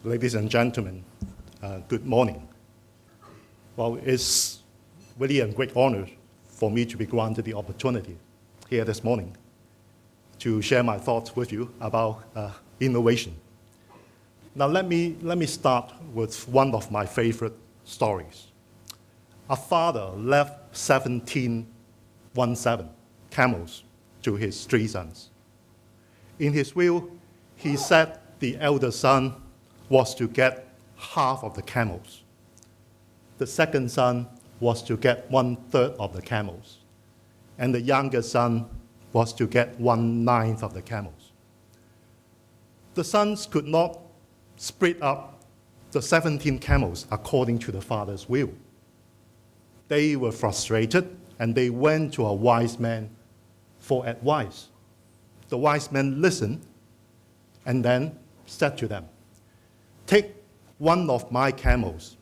Ladies and gentlemen, good morning. Well, it's really a great honor for me to be granted the opportunity here this morning to share my thoughts with you about innovation. Now, let me start with one of my favorite stories. A father left 17 camels to his 3 sons. In his will, he said the elder son was to get half of the camels. The second son was to get 1/3 of the camels. And the younger son was to get 1/9 of the camels. The sons could not split up the 17 camels according to the father's will. They were frustrated and they went to a wise man for advice. The wise man listened and then said to them, "Take one of my camels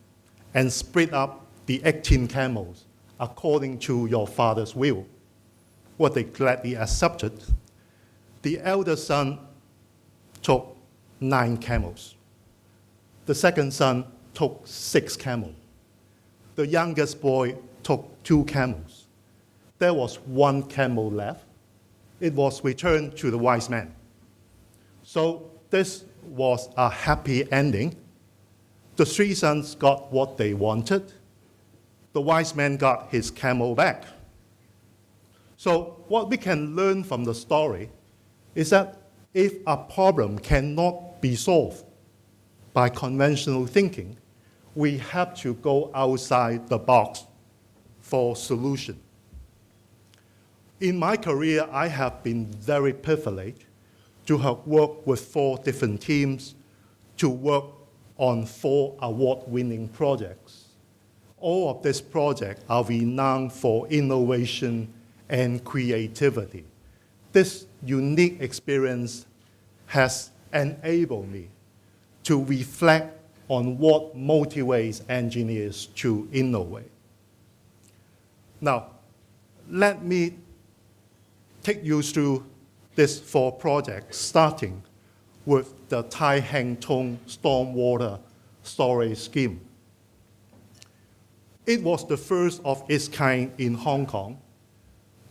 and split up the 18 camels according to your father's will." What they gladly accepted. The elder son took 9 camels. The second son took 6 camels. The youngest boy took 2 camels. There was 1 camel left. It was returned to the wise man. So this was a happy ending. The 3 sons got what they wanted. The wise man got his camel back. So what we can learn from the story is that if a problem cannot be solved by conventional thinking, we have to go outside the box for solution. In my career, I have been very privileged to have worked with 4 different teams to work on 4 award-winning projects. All of these projects are renowned for innovation and creativity. This unique experience has enabled me to reflect on what motivates engineers to innovate. Now, let me take you through these 4 projects, starting with the Tai Hang Tung stormwater storage scheme. It was the first of its kind in Hong Kong.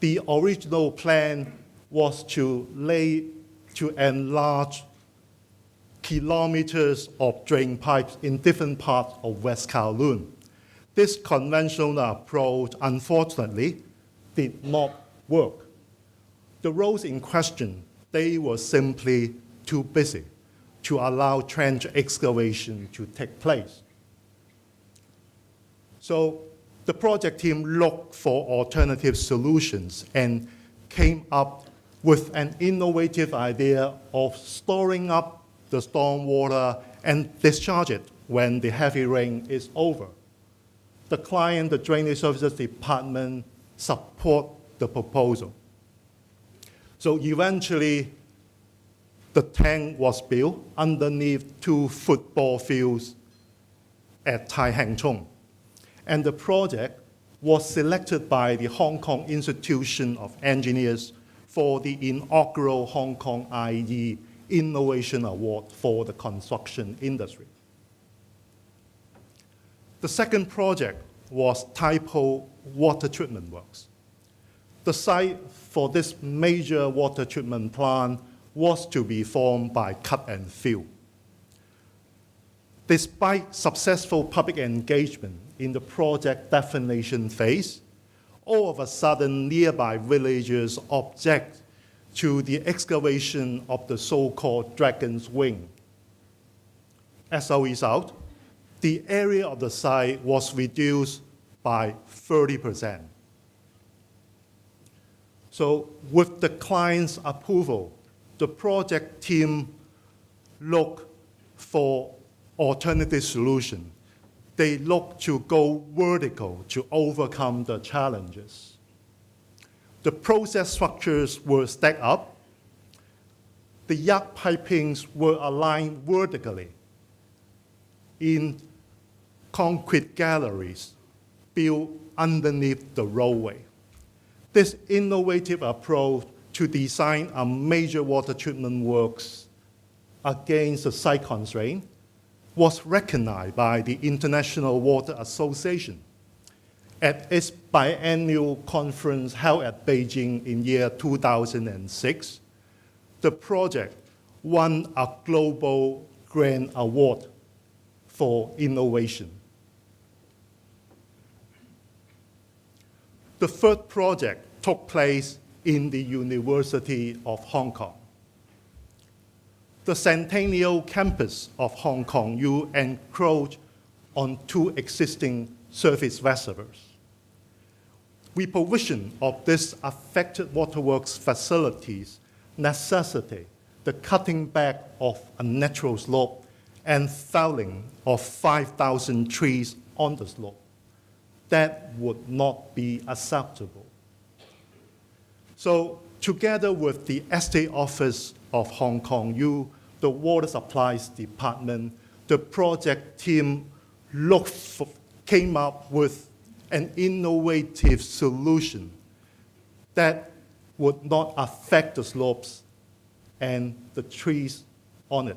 The original plan was to enlarge kilometers of drain pipes in different parts of West Kowloon. This conventional approach, unfortunately, did not work. The roads in question, they were simply too busy to allow trench excavation to take place. So the project team looked for alternative solutions and came up with an innovative idea of storing up the stormwater and discharge it when the heavy rain is over. The client, the Drainage Services Department, support the proposal. So eventually, the tank was built underneath 2 football fields at Tai Hang Tung. And the project was selected by the Hong Kong Institution of Engineers for the inaugural Hong Kong IE Innovation Award for the construction industry. The second project was Tai Po Water Treatment Works. The site for this major water treatment plant was to be formed by cut and fill. Despite successful public engagement in the project definition phase, all of a sudden nearby villagers object to the excavation of the so-called Dragon's Wing. As a result, the area of the site was reduced by 30%. So with the client's approval, the project team looked for alternative solution. They looked to go vertical to overcome the challenges. The process structures were stacked up. The yard pipings were aligned vertically in concrete galleries built underneath the roadway. This innovative approach to design a major water treatment works against the site constraint was recognized by the International Water Association at its biennial conference held at Beijing in year 2006. The project won a global grant award for innovation. The third project took place in the University of Hong Kong. The Centennial Campus of Hong Kong U encroached on 2 existing surface reservoirs. Reprovision of these affected waterworks facilities necessitate the cutting back of a natural slope and felling of 5,000 trees on the slope. That would not be acceptable. So together with the Estate Office of Hong Kong U, the Water Supplies Department, the project team came up with an innovative solution that would not affect the slopes and the trees on it.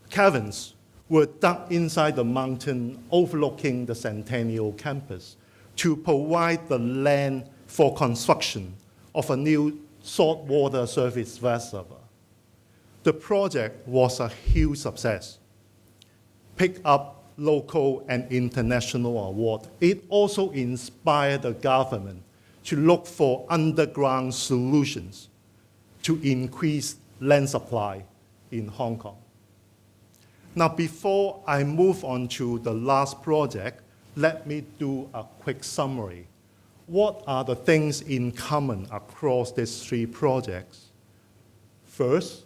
Caverns were dug inside the mountain overlooking the Centennial Campus to provide the land for construction of a new saltwater surface reservoir. The project was a huge success, picked up local and international awards. It also inspired the government to look for underground solutions to increase land supply in Hong Kong. Now, before I move on to the last project, let me do a quick summary. What are the things in common across these 3 projects? First,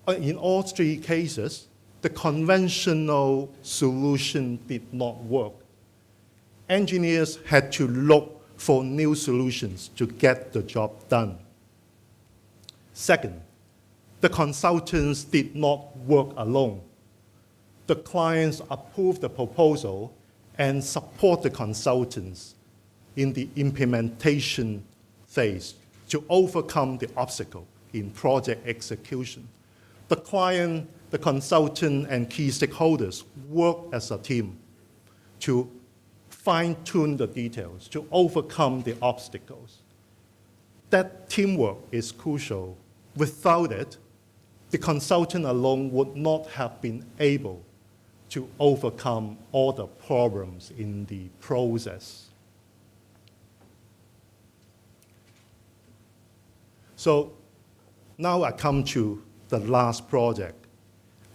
in all 3 cases, the conventional solution did not work. Engineers had to look for new solutions to get the job done. Second, the consultants did not work alone. The clients approved the proposal and support the consultants in the implementation phase to overcome the obstacle in project execution. The client, the consultant, and key stakeholders work as a team to fine-tune the details, to overcome the obstacles. That teamwork is crucial. Without it, the consultant alone would not have been able to overcome all the problems in the process. So now I come to the last project,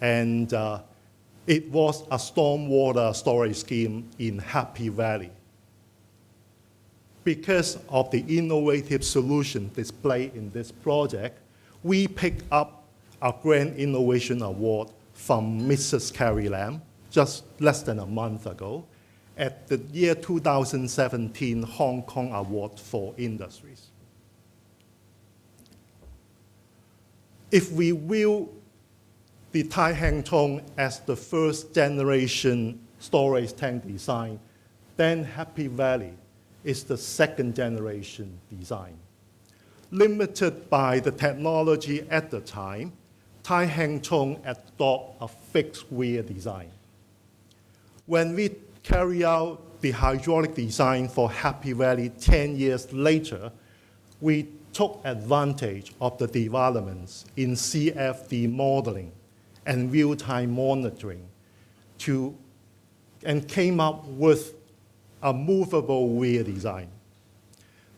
and it was a stormwater storage scheme in Happy Valley. Because of the innovative solution displayed in this project, we picked up a Grand Innovation Award from Mrs. Carrie Lam just less than a month ago at the year 2017 Hong Kong Award for Industries. If we view the Tai Hang Tong as the first generation storage tank design, then Happy Valley is the second generation design. Limited by the technology at the time, Tai Hang Tong adopted a fixed weir design. When we carry out the hydraulic design for Happy Valley 10 years later, we took advantage of the developments in CFD modeling and real-time monitoring and came up with a movable weir design.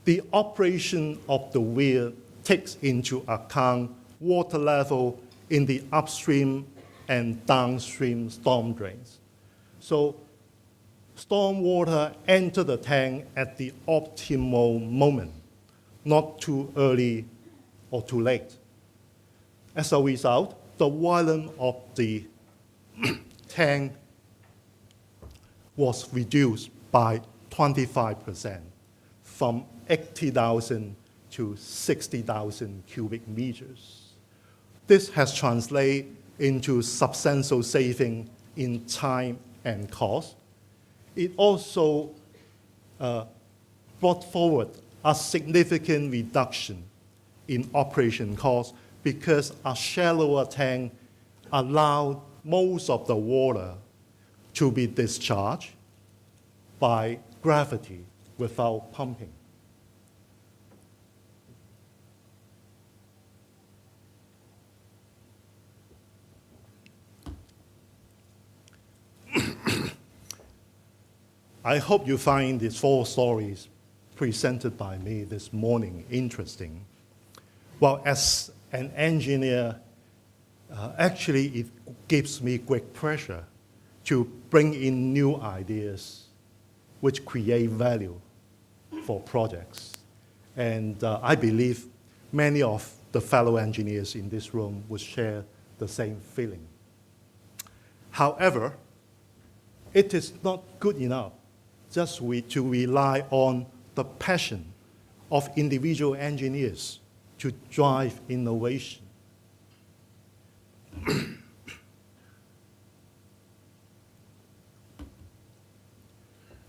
The operation of the weir takes into account water level in the upstream and downstream storm drains. So stormwater enter the tank at the optimal moment, not too early or too late. As a result, the volume of the tank was reduced by 25%, from 80,000 to 60,000 cubic meters. This has translated into substantial saving in time and cost. It also brought forward a significant reduction in operation costs because a shallower tank allow most of the water to be discharged by gravity without pumping. I hope you find these 4 stories presented by me this morning interesting. Well, as an engineer, actually it gives me great pleasure to bring in new ideas which create value for projects. And I believe many of the fellow engineers in this room would share the same feeling. However, it is not good enough just to rely on the passion of individual engineers to drive innovation.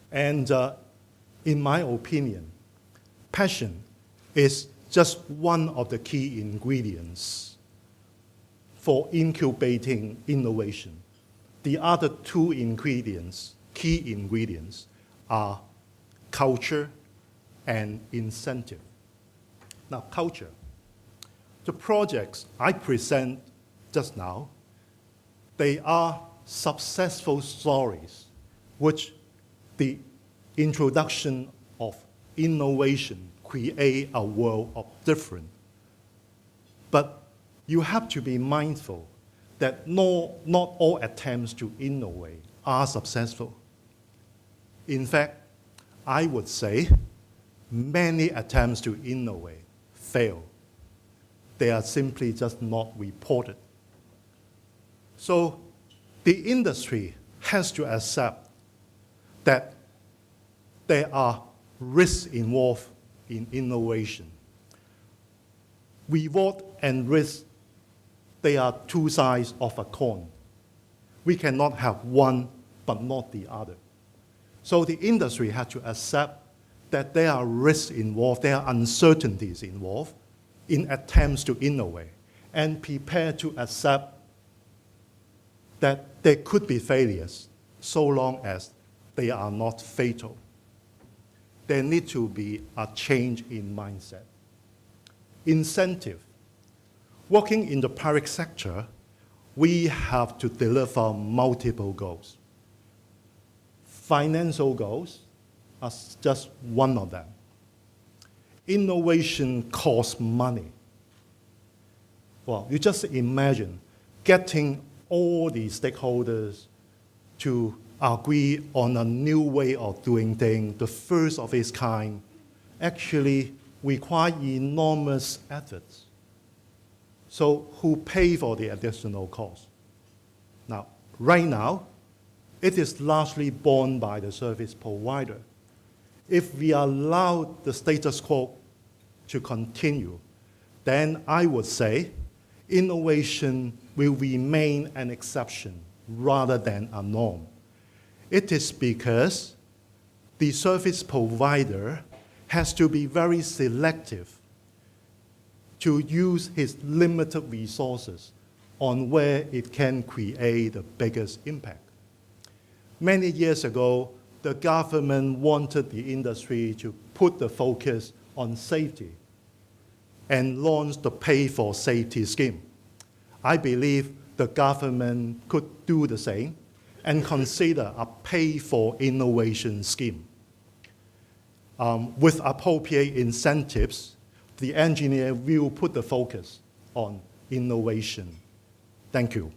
And in my opinion, passion is just one of the key ingredients for incubating innovation. The other 2 ingredients, key ingredients, are culture and incentive. Now, culture. The projects I present just now, they are successful stories which the introduction of innovation create a world of difference. But you have to be mindful that not all attempts to innovate are successful. In fact, I would say many attempts to innovate fail. They are simply just not reported. So the industry has to accept that there are risks involved in innovation. Reward and risk, they are 2 sides of a coin. We cannot have one but not the other. So the industry has to accept that there are risks involved, there are uncertainties involved in attempts to innovate, and prepare to accept that there could be failures so long as they are not fatal. There needs to be a change in mindset. Incentive. Working in the private sector, we have to deliver multiple goals. Financial goals are just one of them. Innovation costs money. Well, you just imagine getting all the stakeholders to agree on a new way of doing things, the first of its kind, actually require enormous efforts. So who pay for the additional cost? Now, right now, it is largely borne by the service provider. If we allow the status quo to continue, then I would say innovation will remain an exception rather than a norm. It is because the service provider has to be very selective to use his limited resources on where it can create the biggest impact. Many years ago, the government wanted the industry to put the focus on safety and launched the Pay for Safety scheme. I believe the government could do the same and consider a Pay for Innovation scheme. With appropriate incentives, the engineer will put the focus on innovation. Thank you.